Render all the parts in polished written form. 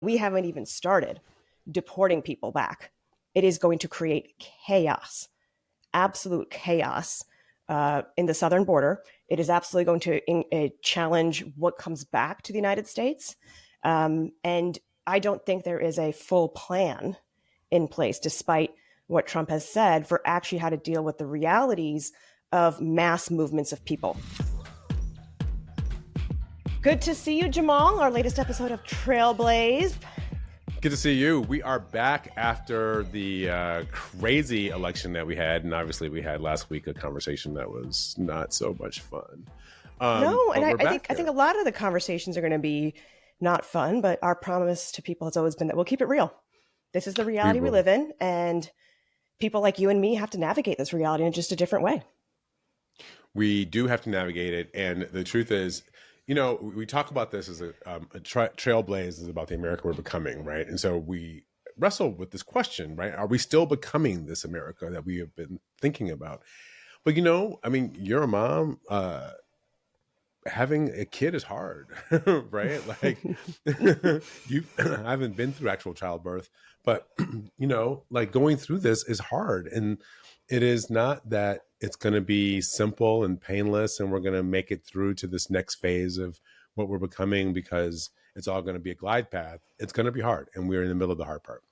We haven't even started deporting people back. It is going to create chaos, absolute chaos in the southern border. It is absolutely going to challenge what comes back to the United States. And I don't think there is a full plan in place, despite what Trump has said, for actually how to deal with the realities of mass movements of people. Good to see you, Jamal. Our latest episode of Trailblaze. Good to see you. We are back after the crazy election that we had, and obviously we had last week a conversation that was not so much fun. No, and I think a lot of the conversations are going to be not fun, but our promise to people has always been that we'll keep it real. This is the reality we live in, and people like you and me have to navigate this reality in just a different way. We do have to navigate it, and the truth is, you know, we talk about this as a trailblaze is about the America we're becoming, right? And so we wrestle with this question, right? Are we still becoming this America that we have been thinking about? But, you know, I mean, you're a mom. Having a kid is hard, right? Like, I haven't been through actual childbirth, but, you know, like going through this is hard. And it is not that it's going to be simple and painless and we're going to make it through to this next phase of what we're becoming because it's all going to be a glide path. It's going to be hard, and we're in the middle of the hard part.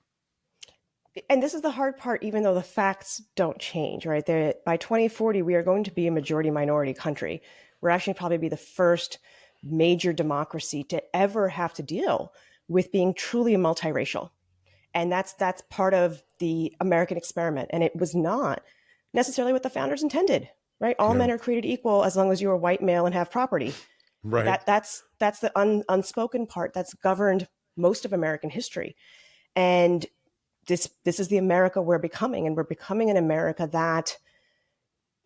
And this is the hard part, even though the facts don't change, right? By 2040, we are going to be a majority minority country. We're actually probably be the first major democracy to ever have to deal with being truly multiracial. And that's part of the American experiment. And it was not necessarily what the founders intended, right? All men are created equal as long as you're a white male and have property. Right. That's the unspoken part that's governed most of American history. And this is the America we're becoming. And we're becoming an America that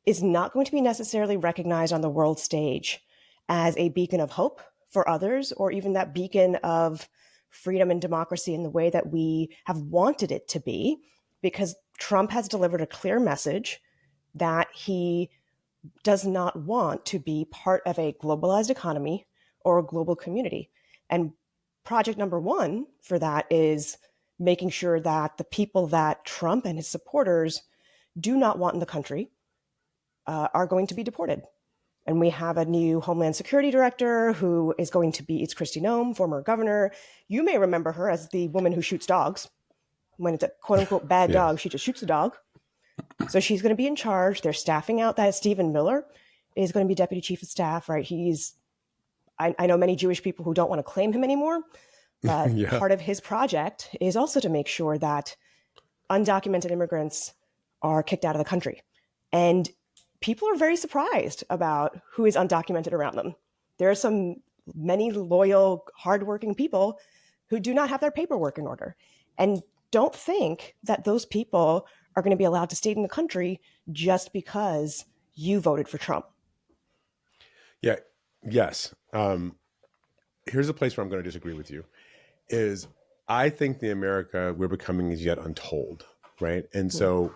is not going to be necessarily recognized on the world stage as a beacon of hope for others, or even that beacon of freedom and democracy in the way that we have wanted it to be, because Trump has delivered a clear message that he does not want to be part of a globalized economy or a global community. And project number one for that is making sure that the people that Trump and his supporters do not want in the country are going to be deported. And we have a new Homeland Security director who is going to be, it's Kristi Noem, former governor. You may remember her as the woman who shoots dogs. When it's a quote unquote bad dog, she just shoots a dog. So she's going to be in charge. They're staffing out that Stephen Miller is going to be deputy chief of staff, right? I know many Jewish people who don't want to claim him anymore, but part of his project is also to make sure that undocumented immigrants are kicked out of the country. And people are very surprised about who is undocumented around them. There are many loyal, hardworking people who do not have their paperwork in order and don't think that those people are going to be allowed to stay in the country just because you voted for Trump. Yeah. Yes. Here's a place where I'm going to disagree with you. Is I think the America we're becoming is yet untold, right? And so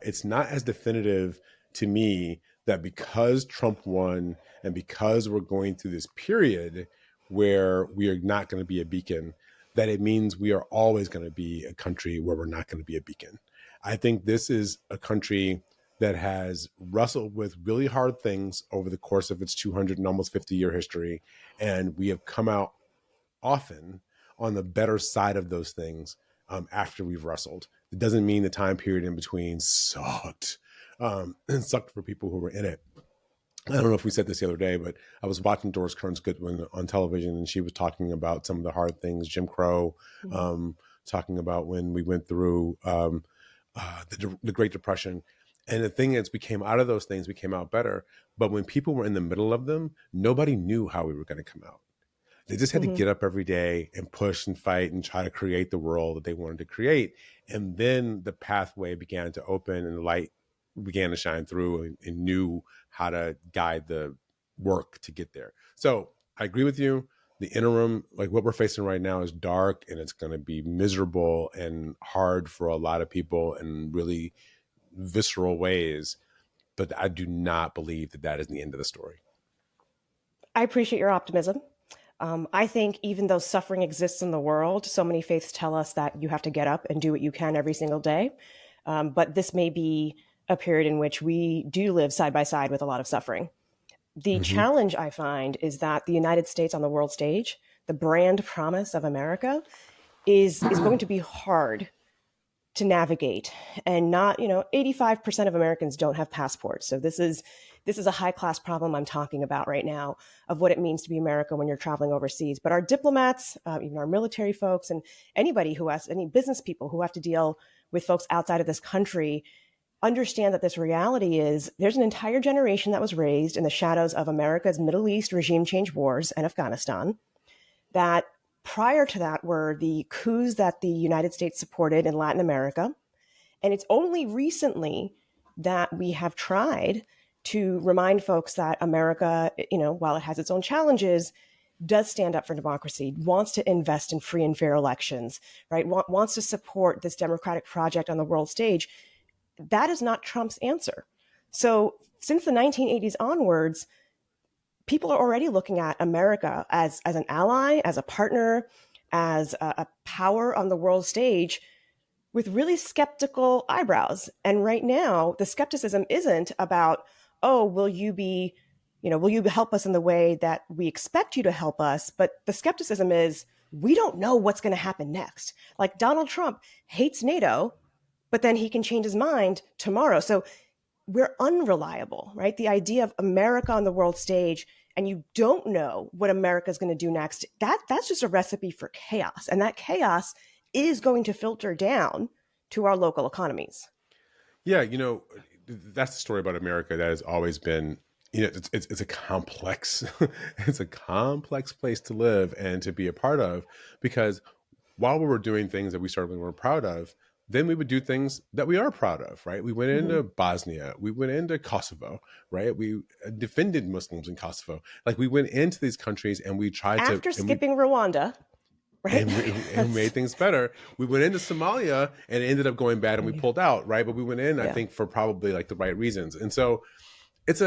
it's not as definitive to me that because Trump won and because we're going through this period where we are not going to be a beacon, that it means we are always going to be a country where we're not going to be a beacon. I think this is a country that has wrestled with really hard things over the course of its 200 and almost 50-year history. And we have come out often on the better side of those things after we've wrestled. It doesn't mean the time period in between sucked. And sucked for people who were in it. I don't know if we said this the other day, but I was watching Doris Kearns Goodwin on television, and she was talking about some of the hard things, Jim Crow, talking about when we went through the Great Depression. And the thing is, we came out of those things, we came out better. But when people were in the middle of them, nobody knew how we were going to come out. They just had to get up every day and push and fight and try to create the world that they wanted to create. And then the pathway began to open and the light began to shine through and knew how to guide the work to get there. So I agree with you. The interim, like what we're facing right now, is dark, and it's going to be miserable and hard for a lot of people in really visceral ways. But I do not believe that that is the end of the story. I appreciate your optimism. I think even though suffering exists in the world, so many faiths tell us that you have to get up and do what you can every single day. But this may be a period in which we do live side by side with a lot of suffering. The Hmm. challenge I find is that the United States on the world stage, the brand promise of America, is going to be hard to navigate. And not, 85% of Americans don't have passports. So this is a high class problem I'm talking about right now of what it means to be America when you're traveling overseas. But our diplomats, even our military folks, and anybody who has any business people who have to deal with folks outside of this country understand that this reality is there's an entire generation that was raised in the shadows of America's Middle East regime change wars and Afghanistan, that prior to that were the coups that the United States supported in Latin America. And it's only recently that we have tried to remind folks that America, while it has its own challenges, does stand up for democracy, wants to invest in free and fair elections, right? Wants to support this democratic project on the world stage. That is not Trump's answer. So since the 1980s onwards, people are already looking at America as an ally, as a partner, as a power on the world stage with really skeptical eyebrows. And right now, the skepticism isn't about, oh, will you help us in the way that we expect you to help us? But the skepticism is, we don't know what's going to happen next. Like Donald Trump hates NATO, but then he can change his mind tomorrow. So we're unreliable, right? The idea of America on the world stage and you don't know what America's going to do next, that's just a recipe for chaos. And that chaos is going to filter down to our local economies. Yeah, that's the story about America that has always been, it's a complex, it's a complex place to live and to be a part of, because while we were doing things that we certainly weren't proud of, then we would do things that we are proud of, right? We went Mm-hmm. into Bosnia, we went into Kosovo, right? We defended Muslims in Kosovo. Like we went into these countries and we tried to, After skipping Rwanda, right? and made things better. We went into Somalia and it ended up going bad and we pulled out, right? But we went in, I Yeah. think, for probably like the right reasons. And so it's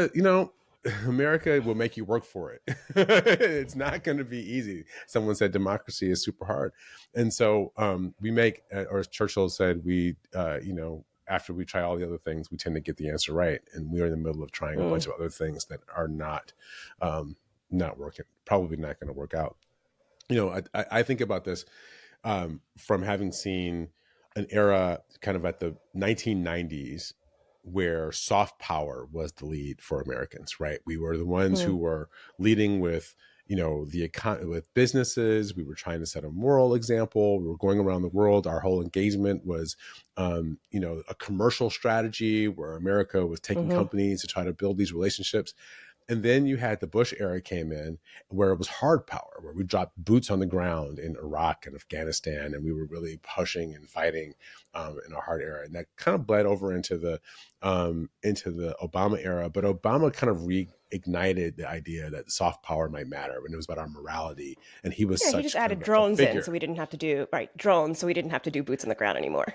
America will make you work for it. It's not going to be easy. Someone said democracy is super hard. And so we make, or as Churchill said, after we try all the other things, we tend to get the answer right. And we are in the middle of trying a bunch of other things that are not working, probably not going to work out. I think about this from having seen an era kind of at the 1990s where soft power was the lead for Americans, right? We were the ones who were leading with, with businesses. We were trying to set a moral example. We were going around the world. Our whole engagement was, a commercial strategy where America was taking companies to try to build these relationships. And then you had the Bush era came in where it was hard power, where we dropped boots on the ground in Iraq and Afghanistan. And we were really pushing and fighting in a hard era. And that kind of bled over into the Obama era. But Obama kind of reignited the idea that soft power might matter when it was about our morality. And he was Yeah, he just such kind added of a drones in figure. so we didn't have to do, right, drones so we didn't have to do boots on the ground anymore.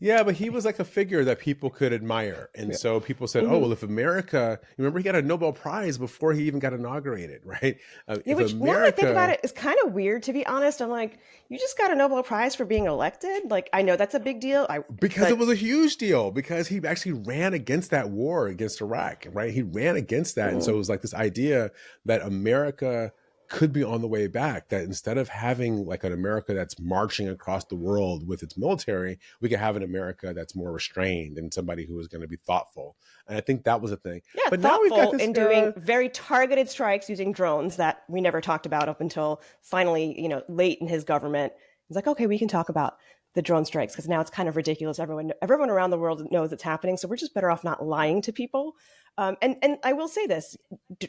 Yeah, but he was like a figure that people could admire. And so people said, oh, well, if America, remember he got a Nobel Prize before he even got inaugurated, right? Yeah, If which now I think about America, it is kind of weird, to be honest. I'm like, you just got a Nobel Prize for being elected? Like, I know that's a big deal. because it But was a huge deal, because he actually ran against that war against Iraq, right? He ran against that. And so it was like this idea that America could be on the way back, that instead of having like an America that's marching across the world with its military, we could have an America that's more restrained and somebody who is going to be thoughtful. And I think that was a thing. yeah, But now we've got thoughtful this in doing era. very targeted strikes using drones that we never talked about up until finally, late in his government. He's like, okay, we can talk about the drone strikes because now it's kind of ridiculous. Everyone around the world knows it's happening, so we're just better off not lying to people. And I will say this: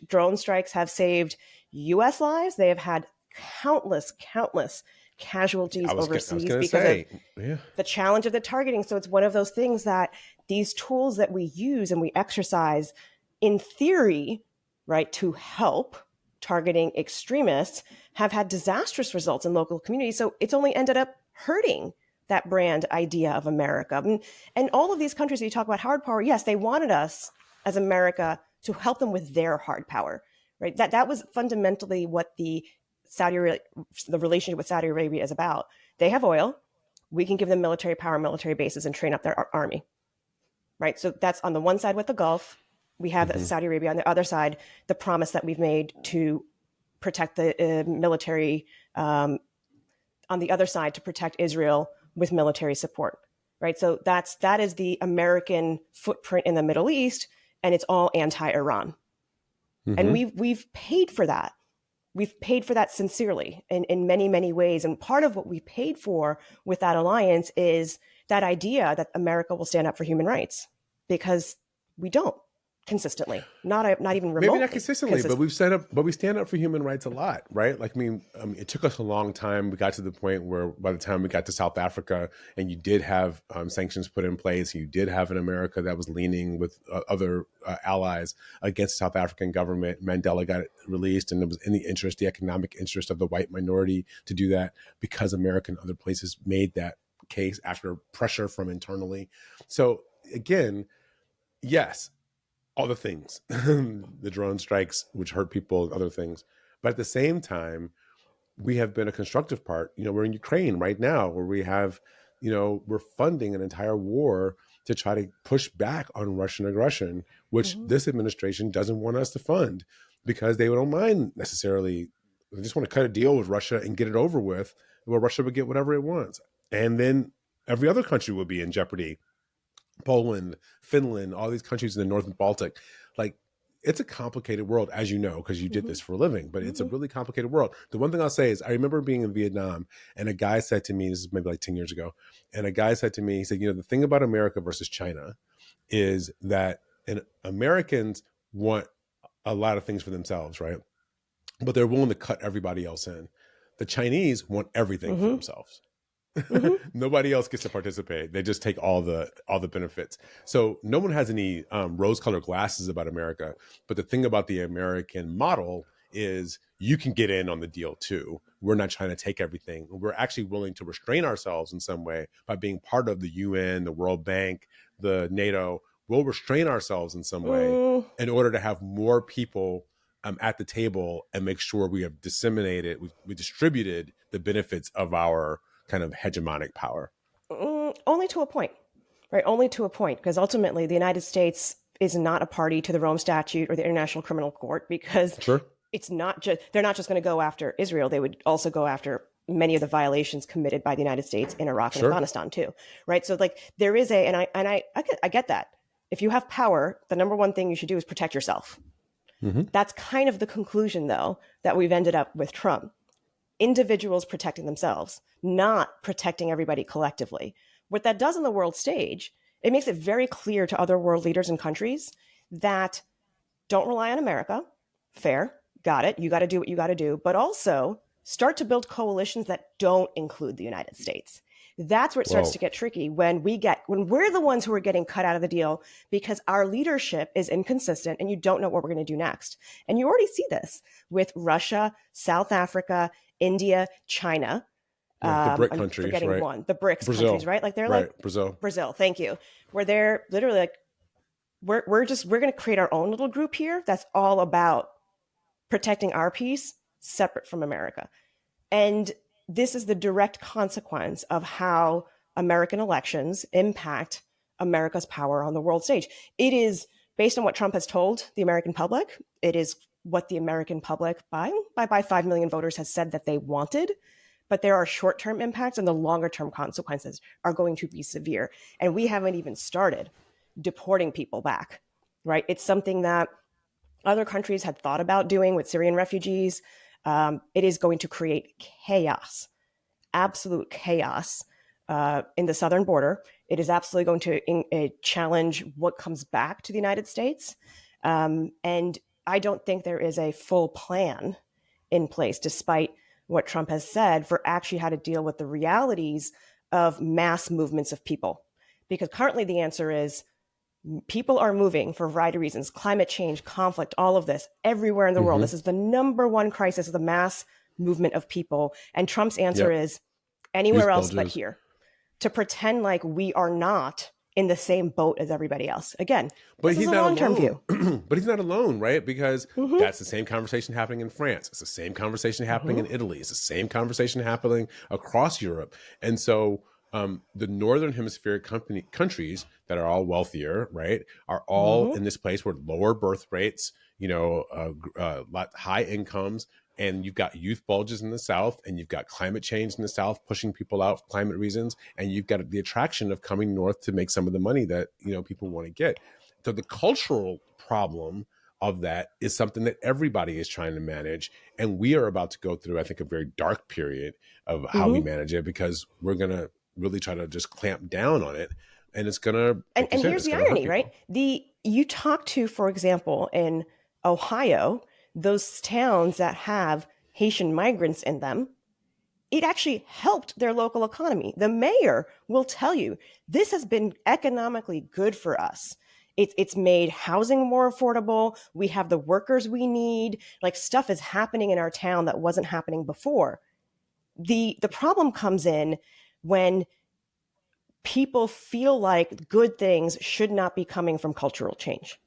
drone strikes have saved U.S. lives. They have had countless casualties I was overseas going to because of say, yeah. the challenge of the targeting. So it's one of those things that these tools that we use and we exercise in theory, right, to help targeting extremists have had disastrous results in local communities. So it's only ended up hurting that brand idea of America. And all of these countries that you talk about hard power, yes, they wanted us as America to help them with their hard power. right? That was fundamentally what the relationship with Saudi Arabia is about. They have oil. We can give them military power, military bases, and train up their army, right? So that's on the one side with the Gulf. We have Mm-hmm. Saudi Arabia. On the other side, the promise that we've made to protect the military, on the other side, to protect Israel with military support, right? So that is the American footprint in the Middle East, and it's all anti-Iran. And Mm-hmm. we've paid for that. We've paid for that sincerely in many, many ways. And part of what we paid for with that alliance is that idea that America will stand up for human rights, because we don't consistently, not even Maybe not remotely consistently, but we stand up for human rights a lot, right? Like, it took us a long time. We got to the point where by the time we got to South Africa, and you did have sanctions put in place, you did have an America that was leaning with other allies against the South African government. Mandela got released, and it was in the economic interest of the white minority to do that, because America and other places made that case after pressure from internally. So again, yes, all the things, the drone strikes, which hurt people, other things. But at the same time, we have been a constructive part. We're in Ukraine right now, where we have, we're funding an entire war to try to push back on Russian aggression, which Mm-hmm. this administration doesn't want us to fund, because they don't mind necessarily. They just want to cut a deal with Russia and get it over with, where Russia would get whatever it wants. And then every other country would be in jeopardy. Poland, Finland, all these countries in the North Baltic. Like, it's a complicated world, as you know, because you did Mm-hmm. this for a living, but it's a Mm-hmm. really complicated world. The one thing I'll say is, I remember being in Vietnam, and a guy said to me, this is maybe like 10 years ago, and a guy said to me, he said, the thing about America versus China is that Americans want a lot of things for themselves, right? But they're willing to cut everybody else in. The Chinese want everything for Mm-hmm. themselves. Mm-hmm. Nobody else gets to participate. They just take all the benefits. So no one has any rose-colored glasses about America. But the thing about the American model is, you can get in on the deal too. We're not trying to take everything. We're actually willing to restrain ourselves in some way by being part of the UN, the World Bank, the NATO. We'll restrain ourselves in some way Mm. in order to have more people at the table, and make sure we have disseminated, we distributed the benefits of our kind of hegemonic power. Only to a point, right? Only to a point, because ultimately the United States is not a party to the Rome Statute or the International Criminal Court, because Sure. they're not just going to go after Israel. They would also go after many of the violations committed by the United States in Iraq and Sure. Afghanistan too, right? So like, there is I get that. If you have power, the number one thing you should do is protect yourself. Mm-hmm. That's kind of the conclusion, though, that we've ended up with Trump. Individuals protecting themselves, not protecting everybody collectively. What that does on the world stage, it makes it very clear to other world leaders and countries that don't rely on America. Fair, got it. You got to do what you got to do, but also start to build coalitions that don't include the United States. That's where it starts Whoa. to get tricky, when we're the ones who are getting cut out of the deal because our leadership is inconsistent and you don't know what we're going to do next. And you already see this with Russia, South Africa, India, China. Yeah, the BRIC I'm countries, forgetting right? one, the BRICS Brazil, countries, right? Like, they're right? like Brazil. Brazil. Thank you. Where they're literally like, we're going to create our own little group here that's all about protecting our peace separate from America. And this is the direct consequence of how American elections impact America's power on the world stage. It is based on what Trump has told the American public. It is what the American public, by 5 million voters, has said that they wanted. But there are short-term impacts, and the longer-term consequences are going to be severe. And we haven't even started deporting people back, right? It's something that other countries had thought about doing with Syrian refugees. It is going to create chaos, absolute chaos, in the southern border. It is absolutely going to challenge what comes back to the United States. And I don't think there is a full plan in place, despite what Trump has said, for actually how to deal with the realities of mass movements of people. Because currently the answer is, people are moving for a variety of reasons: climate change, conflict, all of this, everywhere in the world. Mm-hmm. This is the number one crisis, of the mass movement of people. And Trump's answer Yep. is, anywhere Youth else but bulges. here. To pretend like we are not in the same boat as everybody else. Again, But this is he's a not long-term alone. view. But he's not alone, right? Because Mm-hmm. that's the same conversation happening in France. It's the same conversation happening Mm-hmm. in Italy. It's the same conversation happening across Europe. And so the northern hemispheric countries that are all wealthier, right, are all Mm-hmm. in this place where lower birth rates, high incomes, and you've got youth bulges in the South, and you've got climate change in the South pushing people out for climate reasons, and you've got the attraction of coming north to make some of the money that people want to get. So the cultural problem of that is something that everybody is trying to manage, and we are about to go through, I think, a very dark period of how we Mm-hmm. manage it, because we're gonna really try to just clamp down on it, and it's gonna, And like you and said, here's it's the gonna hurt irony, right? people. You talk to, for example, in Ohio, those towns that have Haitian migrants in them, it actually helped their local economy. The mayor will tell you this has been economically good for us. It's made housing more affordable. We have the workers we need. Like, stuff is happening in our town that wasn't happening before. The problem comes in when people feel like good things should not be coming from cultural change.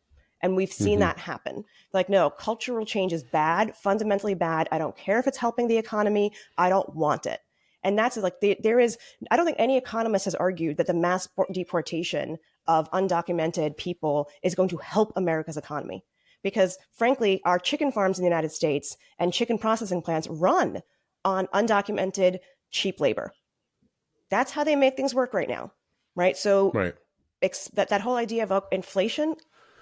And we've seen Mm-hmm. that happen. Like, no, cultural change is bad, fundamentally bad. I don't care if it's helping the economy. I don't want it. And that's like, there is, I don't think any economist has argued that the mass deportation of undocumented people is going to help America's economy. Because frankly, our chicken farms in the United States and chicken processing plants run on undocumented cheap labor. That's how they make things work right now, right? So Right. that whole idea of inflation,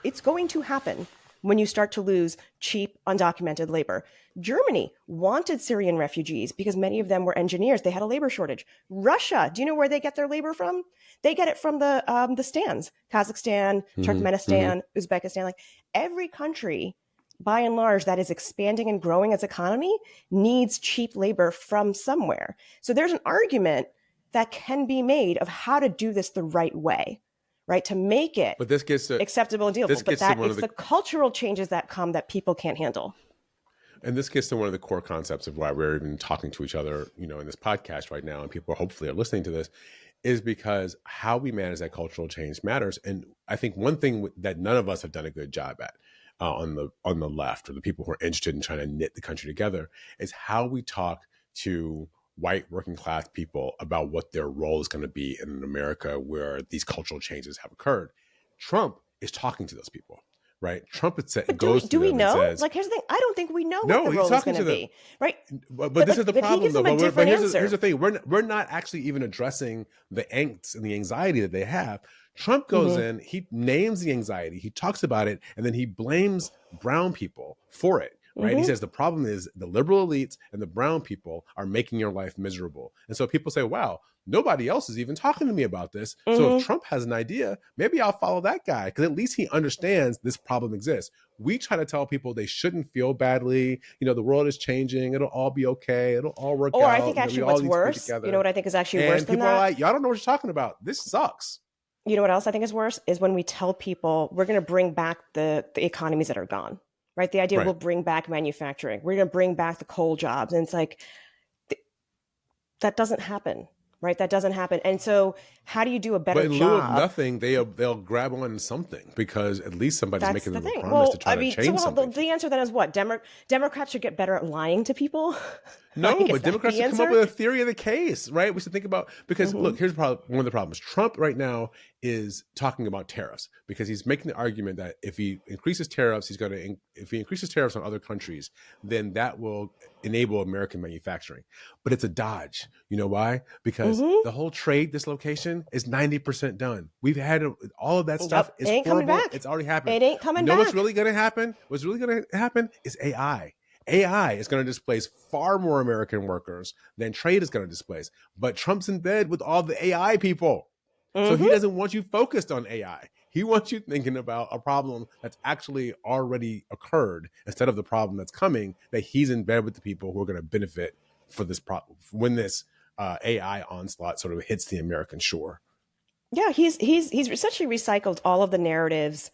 it's going to happen when you start to lose cheap undocumented labor. Germany wanted Syrian refugees because many of them were engineers. They had a labor shortage. Russia, do you know where they get their labor from? They get it from the stands: Kazakhstan, Mm-hmm. Mm-hmm. Turkmenistan, Uzbekistan. Like, every country, by and large, that is expanding and growing its economy needs cheap labor from somewhere. So there's an argument that can be made of how to do this the right way, right? To make it But acceptable and this dealable. But gets to that one of it's the the cultural changes that come that people can't handle. and this gets to one of the core concepts of why we're even talking to each other, in this podcast right now, and people hopefully are listening to this, is because how we manage that cultural change matters. And I think one thing that none of us have done a good job at, on the left, or the people who are interested in trying to knit the country together, is how we talk to white working class people about what their role is going to be in an America where these cultural changes have occurred. Trump is talking to those people, right? Trump But goes to do we them and know? says, Like, here's the thing: I don't think we know what no, the he's role is talking going to to them. be, right? But this is the But he problem, gives though. them a But different here's the answer. thing: we're not actually even addressing the angst and the anxiety that they have. Trump goes Mm-hmm. in, he names the anxiety, he talks about it, and then he blames brown people for it. Right? He Mm-hmm. says the problem is the liberal elites and the brown people are making your life miserable. And so people say, "Wow, nobody else is even talking to me about this. So if Mm-hmm. Trump has an idea, maybe I'll follow that guy, because at least he understands this problem exists." We try to tell people they shouldn't feel badly. The world is changing. It'll all be okay. It'll all work Or I out. think We actually all what's need to be worse, you know together. what I think is actually worse And than people are that? like, y'all don't know what you're talking about. This sucks. You know what else I think is worse is when we tell people we're going to bring back the economies that are gone, right? The idea Right. we'll bring back manufacturing, we're going to bring back the coal jobs, and it's like, that doesn't happen, right? That doesn't happen. And so, how do you do a But better in lieu of job? nothing, they'll grab on something, because at least somebody's That's making the them a thing. promise to Well, try I to mean, so change something. the answer then is what? Democrats should get better at lying to people. No, Like, is but that Democrats the should come up answer? with a theory of the case, right? We should think about, because Mm-hmm. look, here's one of the problems. Trump right now is talking about tariffs, because he's making the argument that if he increases tariffs, if he increases tariffs on other countries, then that will enable American manufacturing. But it's a dodge. You know why? Because Mm-hmm. the whole trade dislocation is 90% done. We've had all of that stuff Yep. It is ain't coming horrible. back. It's already happened. It ain't You coming know what's back. really going to happen? What's really going to happen is AI. AI is going to displace far more American workers than trade is going to displace. But Trump's in bed with all the AI people. So he Mm-hmm. doesn't want you focused on AI. He wants you thinking about a problem that's actually already occurred, instead of the problem that's coming, that he's in bed with the people who are going to benefit for this problem when this AI onslaught sort of hits the American shore. Yeah, he's essentially recycled all of the narratives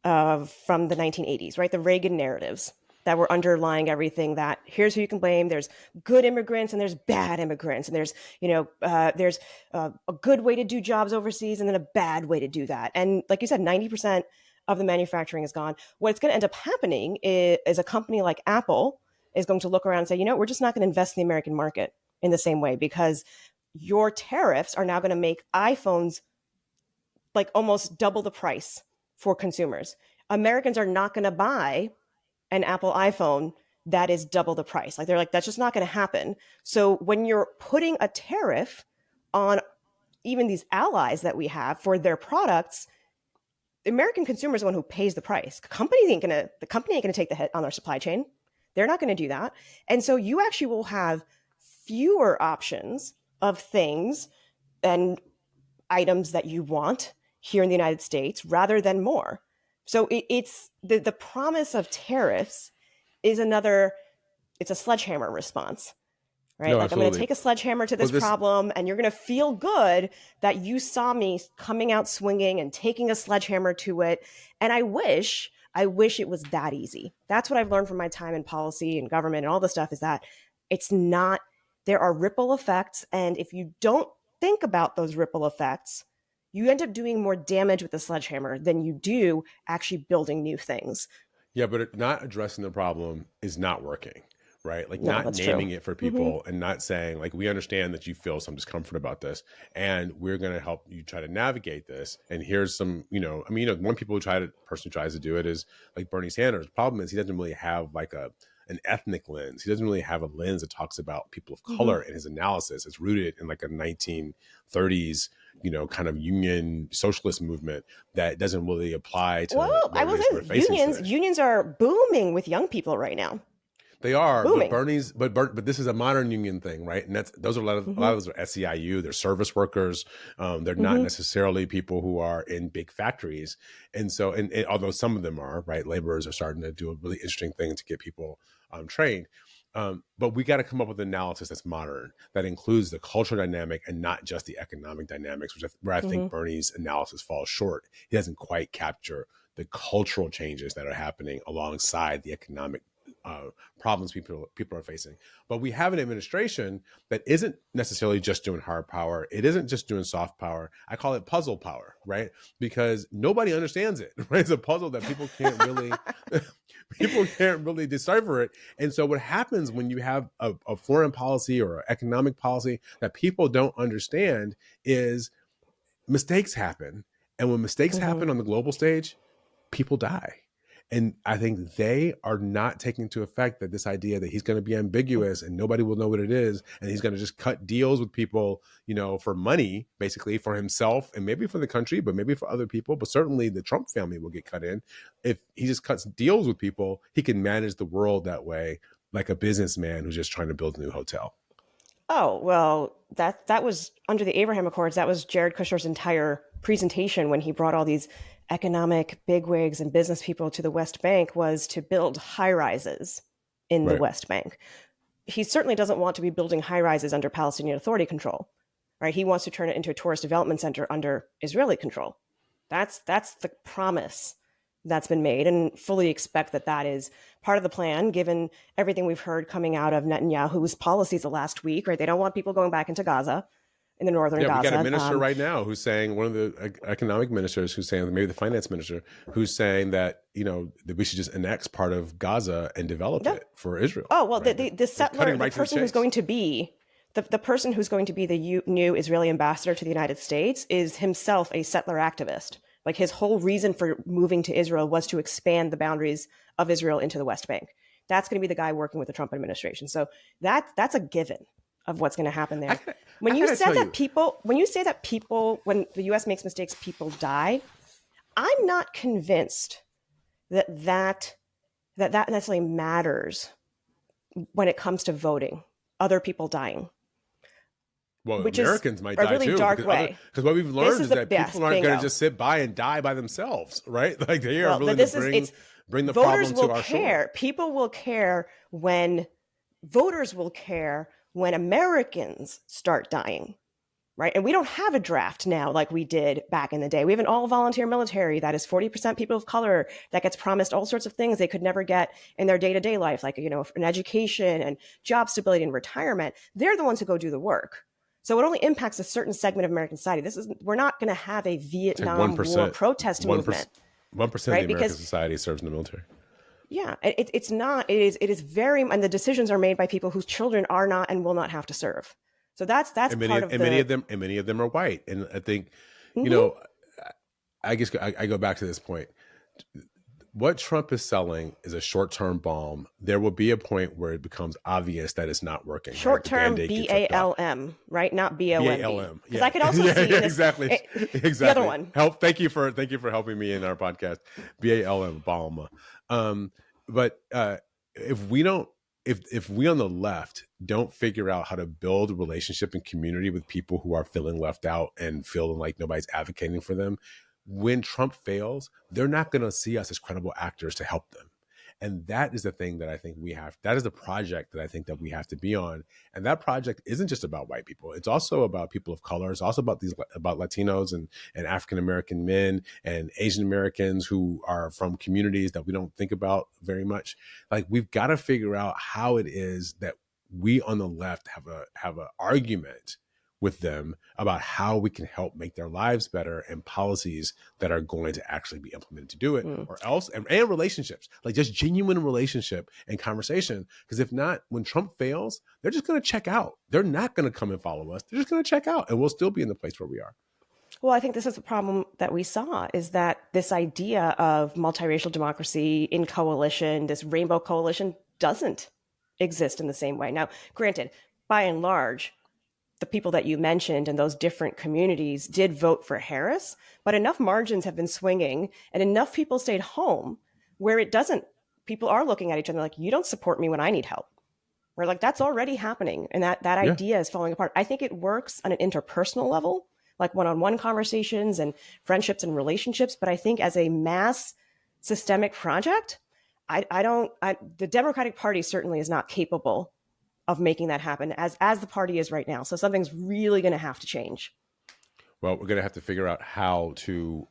from the 1980s, right? The Reagan narratives. that were underlying everything. That here's who you can blame. There's good immigrants and there's bad immigrants, and there's there's a good way to do jobs overseas and then a bad way to do that. And like you said, 90% of the manufacturing is gone. What's going to end up happening is a company like Apple is going to look around and say, we're just not going to invest in the American market in the same way, because your tariffs are now going to make iPhones like almost double the price for consumers. Americans are not going to buy an Apple iPhone that is double the price. Like they're like, that's just not going to happen. So when you're putting a tariff on even these allies that we have for their products, the American consumer is the one who pays the price. The company ain't gonna take the hit on their supply chain. They're not going to do that. And so you actually will have fewer options of things and items that you want here in the United States rather than more. So it's the promise of tariffs is it's a sledgehammer response, right? No, Like I'm going to absolutely. take a sledgehammer to this problem and you're going to feel good that you saw me coming out swinging and taking a sledgehammer to it. And I wish it was that easy. That's what I've learned from my time in policy and government and all this stuff, is that it's not, there are ripple effects. And if you don't think about those ripple effects, you end up doing more damage with the sledgehammer than you do actually building new things. Yeah, but not addressing the problem is not working, right? Like No, not that's true. naming it for people and not saying, like, we understand that you feel some discomfort about this and we're going to help you try to navigate this. And here's some, one person who tries to do it is like Bernie Sanders. The problem is he doesn't really have like an ethnic lens. He doesn't really have a lens that talks about people of color in his analysis. It's rooted in like a 1930s, kind of union socialist movement that doesn't really apply to Well, I will what we're say facing today. unions are booming with young people right now. They are, Booming. but this is a modern union thing, right? And those are a lot of those are SEIU. They're service workers. They're not necessarily people who are in big factories. And so, and although some of them are, right, laborers are starting to do a really interesting thing to get people trained. But we got to come up with an analysis that's modern, that includes the cultural dynamic and not just the economic dynamics, where I think Bernie's analysis falls short. He doesn't quite capture the cultural changes that are happening alongside the economic problems people are facing. But we have an administration that isn't necessarily just doing hard power. It isn't just doing soft power. I call it puzzle power, right? Because nobody understands it, right? It's a puzzle that people can't really decipher it. And so what happens when you have a foreign policy or an economic policy that people don't understand is mistakes happen. And when mistakes happen on the global stage, people die. And I think they are not taking into effect that this idea that he's going to be ambiguous and nobody will know what it is, and he's going to just cut deals with people, for money, basically for himself and maybe for the country, but maybe for other people. But certainly the Trump family will get cut in. If he just cuts deals with people, he can manage the world that way, like a businessman who's just trying to build a new hotel. Oh, well, that was under the Abraham Accords. That was Jared Kushner's entire presentation when he brought all these economic bigwigs and business people to the West Bank, was to build high rises in the West Bank. He certainly doesn't want to be building high rises under Palestinian Authority control, right? He wants to turn it into a tourist development center under Israeli control. That's the promise that's been made, and fully expect that is part of the plan, given everything we've heard coming out of Netanyahu's policies the last week, right? They don't want people going back into Gaza, in the northern Gaza. We got a minister right now who's saying, one of the economic ministers who's saying, maybe the finance minister, who's saying that, that we should just annex part of Gaza and develop it for Israel. Oh, well, right? the settler, the person who's going to be the person who's going to be the new Israeli ambassador to the United States is himself a settler activist. Like, his whole reason for moving to Israel was to expand the boundaries of Israel into the West Bank. That's going to be the guy working with the Trump administration. So that's a given of what's going to happen there. When you say that people, when the U.S. makes mistakes, people die, I'm not convinced that necessarily matters when it comes to voting. Other people dying. Well, which Americans might die really too. Dark way. Because what we've learned is that people aren't going to just sit by and die by themselves, right? Like, they are willing to bring the problem to our shore. People will care when voters will care when Americans start dying, right? And we don't have a draft now like we did back in the day. We have an all volunteer military that is 40% people of color that gets promised all sorts of things they could never get in their day to day life, like, an education and job stability and retirement. They're the ones who go do the work. So it only impacts a certain segment of American society. We're not going to have a It's like Vietnam War 1%, protest movement, 1% of the right? American Because society serves in the military. yeah, it's not. It is very, and the decisions are made by people whose children are not and will not have to serve. So that's And part of the. many of them are white. And I think, you Mhm. know, I guess I go back to this point. What Trump is selling is a short-term bomb. There will be a point where it becomes obvious that it's not working. Short Right? The term Band-Aid gets ripped off. BALM, right? Not BOMB. BALM. Because Yeah. I could also yeah, see yeah, in this, exactly. the other one. Thank you for helping me in our podcast. BALM, Balma. But if we don't if we on the left don't figure out how to build a relationship and community with people who are feeling left out and feeling like nobody's advocating for them, when Trump fails, they're not going to see us as credible actors to help them. And that is the thing that I think that is the project that I think that we have to be on. And that project isn't just about white people. It's also about people of color. It's also about Latinos and African-American men and Asian Americans who are from communities that we don't think about very much. Like, we've got to figure out how it is that we on the left have a argument with them about how we can help make their lives better and policies that are going to actually be implemented to do it, or else, and relationships, like just genuine relationship and conversation. Because if not, when Trump fails, they're just going to check out. They're not going to come and follow us. They're just going to check out, and we'll still be in the place where we are. Well, I think this is the problem that we saw, is that this idea of multiracial democracy in coalition, this rainbow coalition, doesn't exist in the same way. Now, granted, by and large, the people that you mentioned and those different communities did vote for Harris, but enough margins have been swinging and enough people stayed home where it doesn't. People are looking at each other like, you don't support me when I need help. We're like, that's already happening. And that Yeah. idea is falling apart. I think it works on an interpersonal level, like one-on-one conversations and friendships and relationships. But I think as a mass systemic project, the Democratic Party certainly is not capable of making that happen as the party is right now. So something's really going to have to change. Well, we're going to have to figure out how to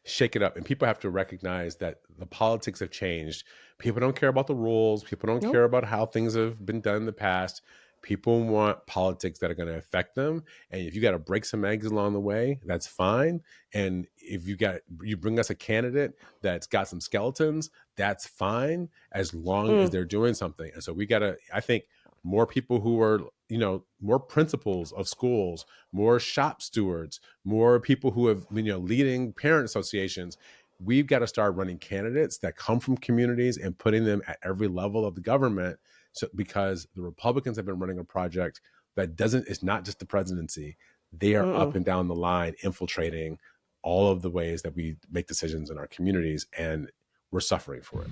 shake it up. And people have to recognize that the politics have changed. People don't care about the rules. People don't care about how things have been done in the past. People want politics that are going to affect them. And if you got to break some eggs along the way, that's fine. And if you bring us a candidate that's got some skeletons, that's fine, as long as they're doing something. And so I think more people who are, more principals of schools, more shop stewards, more people who have, leading parent associations. We've got to start running candidates that come from communities and putting them at every level of the government. So, because the Republicans have been running a project that it's not just the presidency. They are up and down the line, infiltrating all of the ways that we make decisions in our communities, and we're suffering for it.